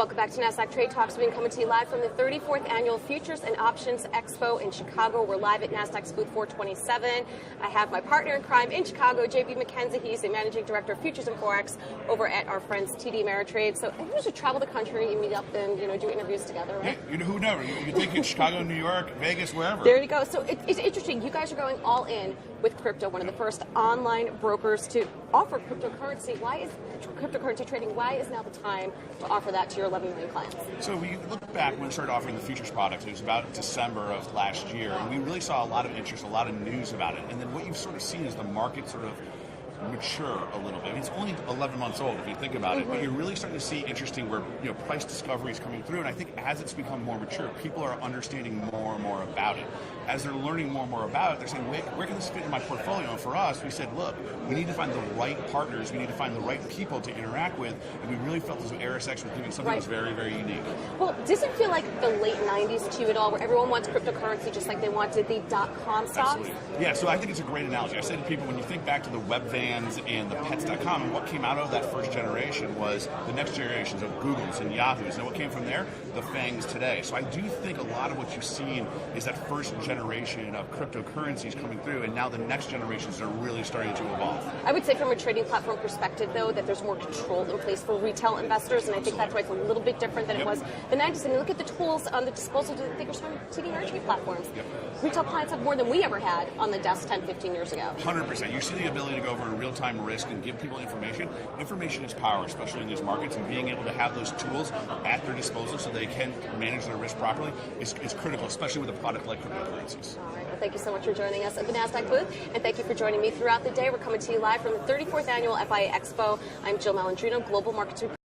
Welcome back to Nasdaq Trade Talks. We've been coming to you live from the 34th Annual Futures and Options Expo in Chicago. We're live at Nasdaq's booth 427. I have my partner in crime in Chicago, Mackenzie. He's the Managing Director of Futures and Forex over at our friends TD Ameritrade. So I usually travel the country and meet up and do interviews together, right? Yeah, who knows? You can take it Chicago, New York, Vegas, wherever. There you go. So it's interesting. You guys are going all in with crypto, one of the first online brokers to offer cryptocurrency. Why is cryptocurrency trading? Why is now the time to offer that to your 11 million clients? So we look back when we started offering the futures products. It was about December of last year, and we really saw a lot of interest, a lot of news about it. And then what you've sort of seen is the market sort of mature a little bit. I mean, it's only 11 months old if you think about it, but you're really starting to see interesting where price discovery is coming through. And I think as it's become more mature, people are understanding more and more about it. As they're learning more and more about it, they're saying, where can this fit in my portfolio? And for us, we said, look, we need to find the right partners, we need to find the right people to interact with, and we really felt as though RSX was doing something that was very, very unique. Well, does it feel like the late 90s to you at all, where everyone wants cryptocurrency just like they wanted the .com stocks? Absolutely. Yeah, so I think it's a great analogy. I say to people, when you think back to the web vans and the pets.com, and what came out of that first generation was the next generations of Googles and Yahoos, and what came from there? The FANGs today. So I do think a lot of what you've seen is that first generation of cryptocurrencies coming through, and now the next generations are really starting to evolve. I would say from a trading platform perspective, though, that there's more control in place for retail investors, and I think that's why it's a little bit different than it was the 90s. And you look at the tools on the disposal to the thinkers from TD Ameritrade platforms. Retail clients have more than we ever had on the desk 10, 15 years ago. 100%. You see the ability to go over a real-time risk and give people information. Information is power, especially in these markets, and being able to have those tools at their disposal so they can manage their risk properly is critical, especially with a product like cryptocurrencies. All right. Well, thank you so much for joining us at the Nasdaq booth, and thank you for joining me throughout the day. We're coming to you live from the 34th Annual FIA Expo. I'm Jill Malandrino, Global Markets Reporter.